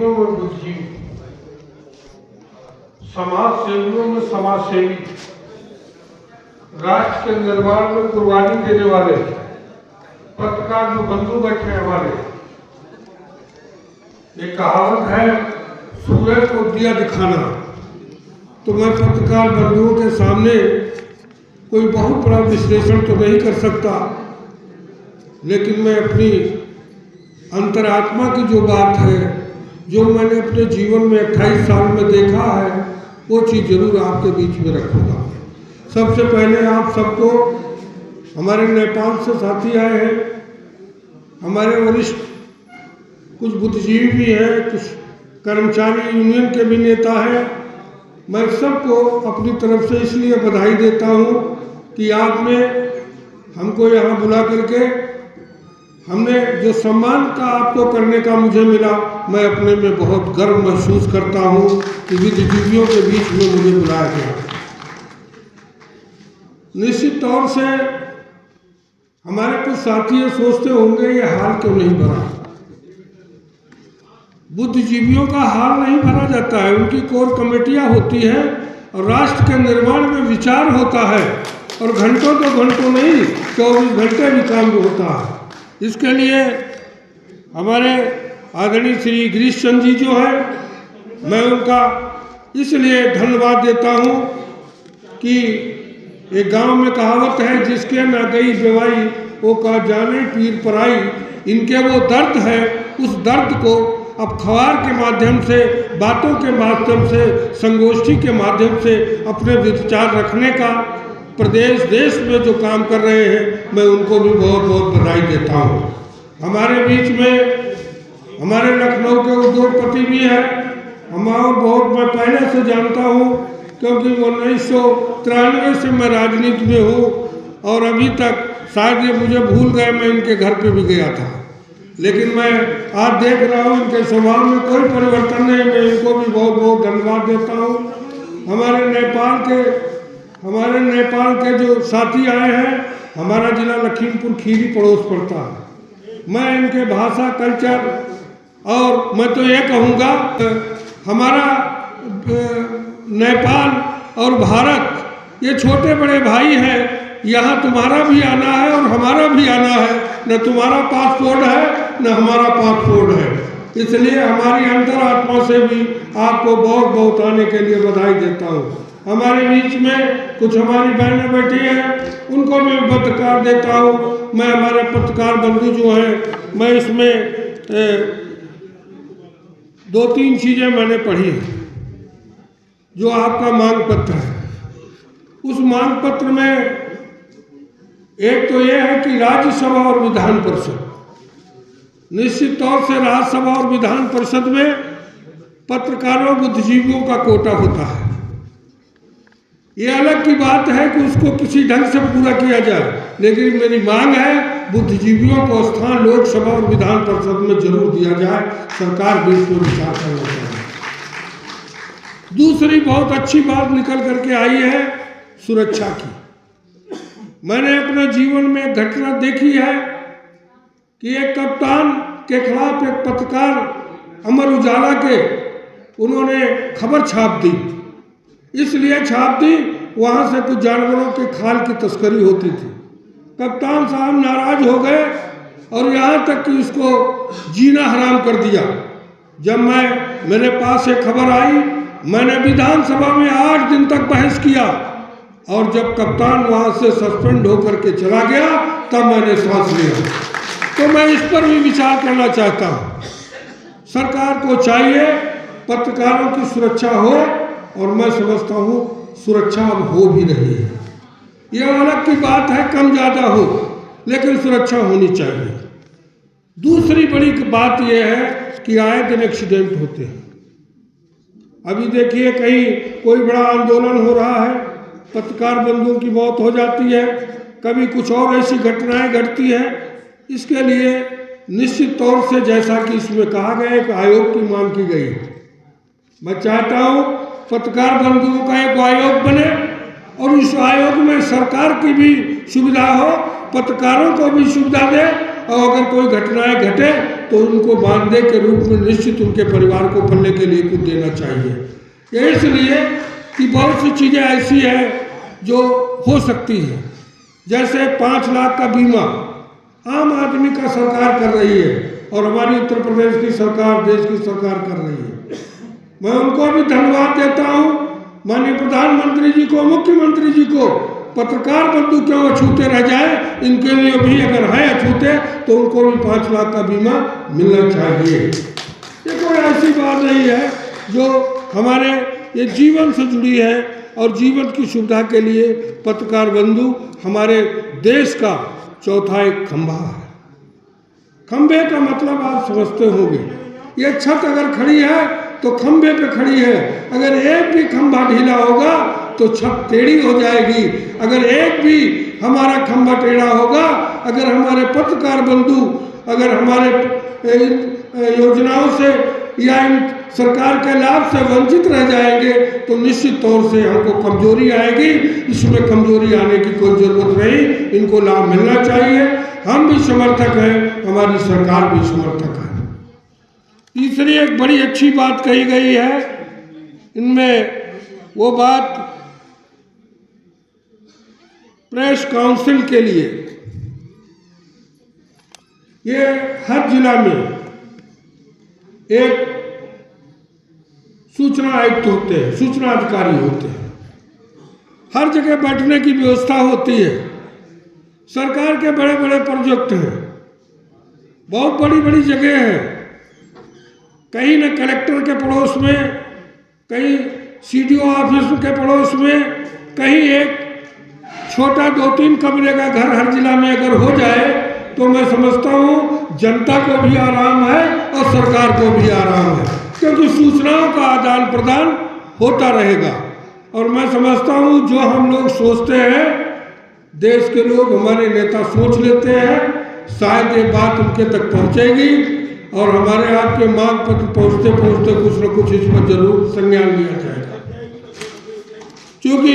में बुद्धिजीवी, समाज सेवियों में समाज सेवी, राष्ट्र के निर्माण में कुर्बानी देने वाले पत्रकार जो बंधु बैठे हमारे, एक कहावत है सूरज को दिया दिखाना। तो मैं पत्रकार बंधुओं के सामने कोई बहुत बड़ा विश्लेषण तो नहीं कर सकता, लेकिन मैं अपनी अंतरात्मा की जो बात है, जो मैंने अपने जीवन में 28 साल में देखा है, वो चीज़ जरूर आपके बीच में रखूँगा। सबसे पहले आप सबको, हमारे नेपाल से साथी आए हैं, हमारे वरिष्ठ कुछ बुद्धिजीवी भी हैं, कुछ कर्मचारी यूनियन के भी नेता हैं। मैं सबको अपनी तरफ से इसलिए बधाई देता हूँ कि आपने हमको यहाँ बुला करके, हमने जो सम्मान का आपको करने का मुझे मिला, मैं अपने में बहुत गर्व महसूस करता हूँ कि बुद्धिजीवियों के बीच में मुझे बुलाया गया। निश्चित तौर से हमारे कुछ साथी ये सोचते होंगे ये हाल क्यों नहीं भरा। बुद्धिजीवियों का हाल नहीं भरा जाता है, उनकी कोर कमेटियां होती हैं और राष्ट्र के निर्माण में विचार होता है, और घंटों तो घंटों नहीं, 24 घंटे भी काम होता है। इसके लिए हमारे आदरणीय श्री गिरीश चंद्र जी जो है, मैं उनका इसलिए धन्यवाद देता हूँ कि एक गांव में कहावत है, जिसके न गई बेवाई वो का जाने पीर पराई। इनके वो दर्द है, उस दर्द को अब खबर के माध्यम से, बातों के माध्यम से, संगोष्ठी के माध्यम से अपने विचार रखने का प्रदेश देश में जो काम कर रहे हैं, मैं उनको भी बहुत बहुत बधाई देता हूँ। हमारे बीच में हमारे लखनऊ के उद्योगपति भी हैं, हमारा बहुत मैं पहले से जानता हूँ, क्योंकि 1993 से मैं राजनीति में हूँ और अभी तक शायद ये मुझे भूल गए, मैं इनके घर पे भी गया था, लेकिन मैं आज देख रहा हूँ इनके स्वभाव में कोई परिवर्तन नहीं। मैं इनको भी बहुत बहुत धन्यवाद देता हूँ। हमारे नेपाल के जो साथी आए हैं, हमारा जिला लखीमपुर खीरी पड़ोस पड़ता है। मैं इनके भाषा, कल्चर, और मैं तो ये कहूँगा हमारा नेपाल और भारत ये छोटे बड़े भाई हैं। यहाँ तुम्हारा भी आना है और हमारा भी आना है, न तुम्हारा पासपोर्ट है न हमारा पासपोर्ट है। इसलिए हमारी अंतरात्मा से भी आपको बहुत बहुत आने के लिए बधाई देता हूँ। हमारे बीच में कुछ हमारी बहनें बैठी हैं, उनको भी पत्रकार देता हूँ। मैं हमारे पत्रकार बंधु जो हैं, मैं इसमें 2-3 चीज़ें मैंने पढ़ी हैं। जो आपका मांग पत्र है, उस मांग पत्र में एक तो यह है कि राज्यसभा और विधान परिषद, निश्चित तौर से राज्यसभा और विधान परिषद में पत्रकारों बुद्धिजीवियों का कोटा होता है। ये अलग की बात है कि उसको किसी ढंग से पूरा किया जाए, लेकिन मेरी मांग है बुद्धिजीवियों को स्थान लोकसभा और विधान परिषद में जरूर दिया जाए। सरकार भी इस पर विचार करना चाहिए। दूसरी बहुत अच्छी बात निकल करके आई है सुरक्षा की। मैंने अपने जीवन में एक घटना देखी है कि एक कप्तान के खिलाफ एक पत्रकार अमर उजाला के, उन्होंने खबर छाप दी। इसलिए छाप दी, वहाँ से कुछ जानवरों के खाल की तस्करी होती थी। कप्तान साहब नाराज हो गए और यहाँ तक कि उसको जीना हराम कर दिया। जब मेरे पास एक खबर आई, मैंने विधानसभा में 8 दिन तक बहस किया, और जब कप्तान वहाँ से सस्पेंड होकर के चला गया, तब मैंने सांस लिया। तो मैं इस पर भी विचार करना चाहता हूँ। सरकार को चाहिए पत्रकारों की सुरक्षा हो, और मैं समझता हूँ सुरक्षा अब हो भी रही है। यह अलग की बात है, कम ज़्यादा हो, लेकिन सुरक्षा होनी चाहिए। दूसरी बड़ी बात यह है कि आए दिन एक्सीडेंट होते हैं। अभी देखिए कहीं कोई बड़ा आंदोलन हो रहा है, पत्रकार बंधुओं की मौत हो जाती है, कभी कुछ और ऐसी घटनाएं घटती हैं। इसके लिए निश्चित तौर से, जैसा कि इसमें कहा गया, एक आयोग की मांग की गई है। मैं चाहता हूँ पत्रकार बंधुओं का एक आयोग बने, और इस आयोग में सरकार की भी सुविधा हो, पत्रकारों को भी सुविधा दे, और अगर कोई घटनाएं घटे तो उनको मानदेय के रूप में निश्चित उनके परिवार को पलने के लिए कुछ देना चाहिए। ये इसलिए कि बहुत सी चीज़ें ऐसी हैं जो हो सकती हैं, जैसे 5 लाख का बीमा आम आदमी का सरकार कर रही है और हमारी उत्तर प्रदेश की सरकार, देश की सरकार कर रही है। मैं उनको भी धन्यवाद देता हूँ, माननीय प्रधानमंत्री जी को, मुख्यमंत्री जी को। पत्रकार बंधु क्यों अछूते रह जाए, इनके लिए भी अगर है अछूते तो उनको भी 5 लाख का बीमा मिलना चाहिए। ये कोई ऐसी बात नहीं है जो हमारे ये जीवन से जुड़ी है और जीवन की सुविधा के लिए पत्रकार बंधु हमारे देश का चौथा एक खंभा है। खंभे का मतलब आप समझते होंगे, ये छत अगर खड़ी है तो खंभे पे खड़ी है, अगर एक भी खंभा ढीला होगा तो छत टेढ़ी हो जाएगी। अगर एक भी हमारा खंभा टेढ़ा होगा, अगर हमारे पत्रकार बंधु अगर हमारे योजनाओं से या इन सरकार के लाभ से वंचित रह जाएंगे तो निश्चित तौर से हमको कमजोरी आएगी। इसमें कमजोरी आने की कोई ज़रूरत नहीं, इनको लाभ मिलना चाहिए। हम भी समर्थक हैं, हमारी सरकार भी समर्थक है। तीसरी एक बड़ी अच्छी बात कही गई है इनमें, वो बात प्रेस काउंसिल के लिए। ये हर जिला में एक सूचना आयुक्त होते हैं, सूचना अधिकारी होते हैं, हर जगह बैठने की व्यवस्था होती है। सरकार के बड़े बड़े प्रोजेक्ट हैं, बहुत बड़ी बड़ी जगह है, कहीं न कलेक्टर के पड़ोस में, कहीं सीडीओ ऑफिस के पड़ोस में, कहीं एक छोटा 2-3 कमरे का घर हर जिला में अगर हो जाए तो मैं समझता हूँ जनता को भी आराम है और सरकार को भी आराम है, क्योंकि सूचनाओं का आदान प्रदान होता रहेगा। और मैं समझता हूँ जो हम लोग सोचते हैं, देश के लोग, हमारे नेता सोच लेते हैं, शायद ये बात उनके तक पहुँचेगी और हमारे आपके मांग पत्र पहुँचते पहुँचते कुछ न कुछ इस पर जरूर संज्ञान लिया जाएगा। क्योंकि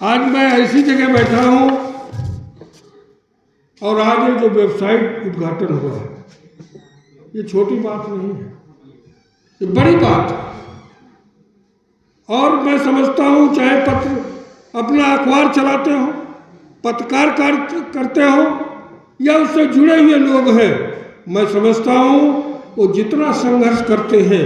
आज मैं ऐसी जगह बैठा हूँ और आज ये जो वेबसाइट उद्घाटन हुआ, ये छोटी बात नहीं है, ये बड़ी बात है। और मैं समझता हूँ चाहे पत्र अपना अखबार चलाते हो, पत्रकार करते हो या उससे जुड़े हुए लोग हैं, मैं समझता हूँ वो जितना संघर्ष करते हैं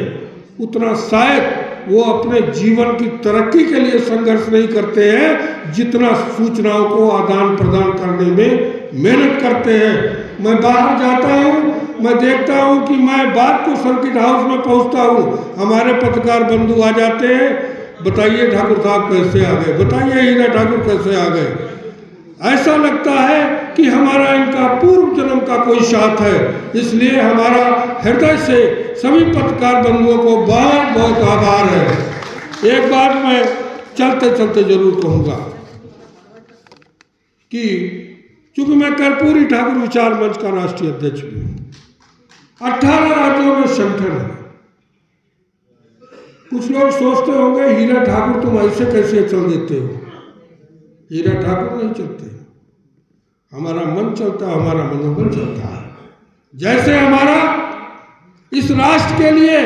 उतना शायद वो अपने जीवन की तरक्की के लिए संघर्ष नहीं करते हैं जितना सूचनाओं को आदान प्रदान करने में मेहनत करते हैं। मैं बाहर जाता हूँ, मैं देखता हूँ कि मैं बात को सर्किट हाउस में पहुँचता हूँ, हमारे पत्रकार बंधु आ जाते हैं, बताइए ठाकुर साहब कैसे आ गए, बताइए हीरा ठाकुर कैसे आ गए। ऐसा लगता है कि हमारा इनका पूर्व जन्म का कोई साथ है। इसलिए हमारा हृदय से सभी पत्रकार बंधुओं को बहुत बहुत आभार है। एक बात मैं चलते चलते जरूर कहूँगा कि चूंकि मैं कर्पूरी ठाकुर विचार मंच का राष्ट्रीय अध्यक्ष भी हूँ, 18 राज्यों में संगठन है। कुछ लोग सोचते होंगे हीरा ठाकुर तुम ऐसे कैसे चल देते हो, हीरा ठाकुर नहीं चलते, हमारा मन चलता, हमारा मनोबल चलता है। जैसे हमारा इस राष्ट्र के लिए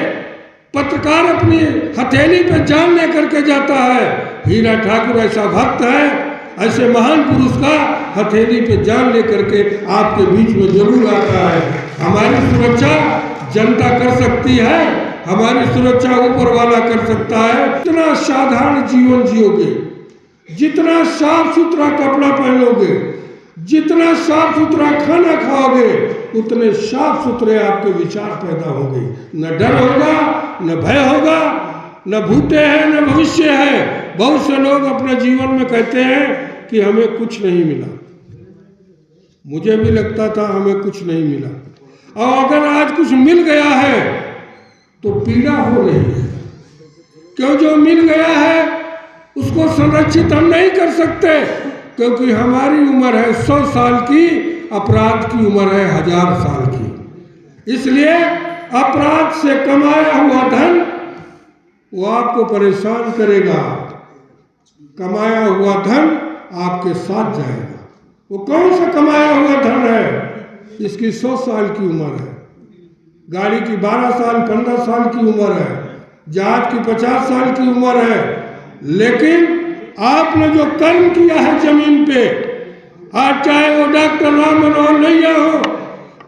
पत्रकार अपनी हथेली पे जान लेकर के जाता है, हीरा ठाकुर ऐसा भक्त है, ऐसे महान पुरुष का हथेली पे जान लेकर के आपके बीच में जरूर आता है। हमारी सुरक्षा जनता कर सकती है, हमारी सुरक्षा ऊपर वाला कर सकता है। जितना साधारण जीवन जियोगे, जितना साफ सुथरा कपड़ा पहनोगे, जितना साफ सुथरा खाना खाओगे, उतने साफ सुथरे आपके विचार पैदा होंगे। न डर होगा, न भय होगा, न भूते हैं न भविष्य है। बहुत से लोग अपने जीवन में कहते हैं कि हमें कुछ नहीं मिला, मुझे भी लगता था हमें कुछ नहीं मिला, और अगर आज कुछ मिल गया है तो पीड़ा हो रही है, क्यों जो मिल गया है उसको संरक्षित हम नहीं कर सकते, क्योंकि हमारी उम्र है 100 साल की, अपराध की उम्र है 1000 साल की। इसलिए अपराध से कमाया हुआ धन वो आपको परेशान करेगा, कमाया हुआ धन आपके साथ जाएगा। वो कौन सा कमाया हुआ धन है? इसकी 100 साल की उम्र है, गाड़ी की 12 साल 15 साल की उम्र है, जहाज की 50 साल की उम्र है। लेकिन आपने जो कर्म किया है जमीन पे, आज चाहे वो डॉक्टर राम मनोहर लोहिया हो,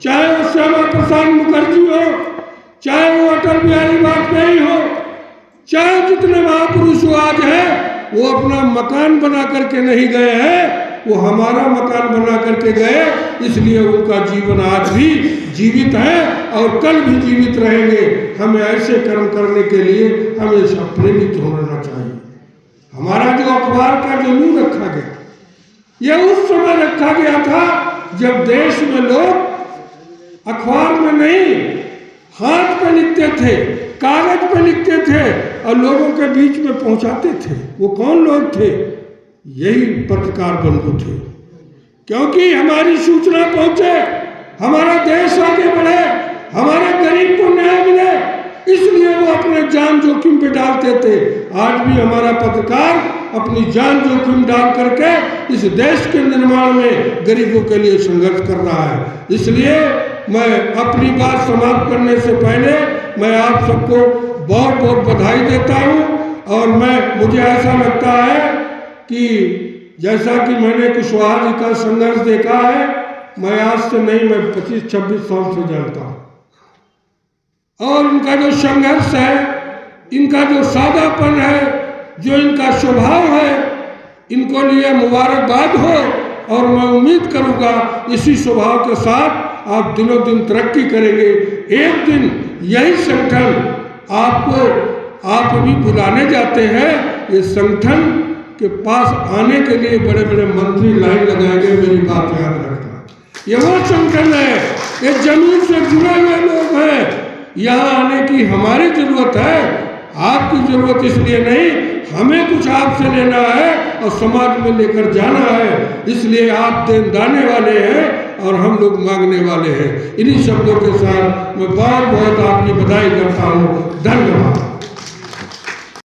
चाहे वो श्यामा प्रसाद मुखर्जी हो, चाहे वो अटल बिहारी वाजपेयी हो, चाहे जितने महापुरुष आज हैं, वो अपना मकान बना करके नहीं गए हैं, वो हमारा मकान बना करके गए। इसलिए उनका जीवन आज भी जीवित है और कल भी जीवित रहेंगे। हमें ऐसे कर्म करने के लिए हमेशा प्रेरित होना चाहिए। हमारा जो अखबार का जो मुंह रखा गया, यह उस समय रखा गया था जब देश में लोग अखबार में नहीं, हाथ पे लिखते थे, कागज पे लिखते थे और लोगों के बीच में पहुंचाते थे। वो कौन लोग थे? यही पत्रकार बंधु थे। क्योंकि हमारी सूचना पहुंचे, हमारा देश आगे बढ़े, हमारे गरीब को न्याय मिले, इसलिए वो अपने जान जोखिम पे डालते थे। आज भी हमारा पत्रकार अपनी जान जोखिम डाल करके इस देश के निर्माण में गरीबों के लिए संघर्ष कर रहा है। इसलिए मैं अपनी बात समाप्त करने से पहले मैं आप सबको बहुत बहुत बधाई देता हूँ। और मुझे ऐसा लगता है कि जैसा कि मैंने कुशवाहा जी का संघर्ष देखा है, मैं आज से नहीं, मैं 25-26 साल से जानता हूँ। और इनका जो संघर्ष है, इनका जो सादापन है, जो इनका स्वभाव है, इनको लिए मुबारकबाद हो। और मैं उम्मीद करूँगा इसी स्वभाव के साथ आप दिनों दिन तरक्की करेंगे। एक दिन यही संगठन आप भी बुलाने जाते हैं, ये संगठन के पास आने के लिए बड़े बड़े मंत्री लाइन लगाएंगे। मेरी बात याद रखना, ये वो संगठन है, ये जमीन से जुड़े हुए लोग हैं। यहाँ आने की हमारी जरूरत है, आपकी जरूरत इसलिए नहीं, हमें कुछ आपसे लेना है और समाज में लेकर जाना है। इसलिए आप देने वाले हैं और हम लोग मांगने वाले हैं। इन्हीं शब्दों के साथ मैं बहुत बहुत आपकी बधाई करता हूँ। धन्यवाद।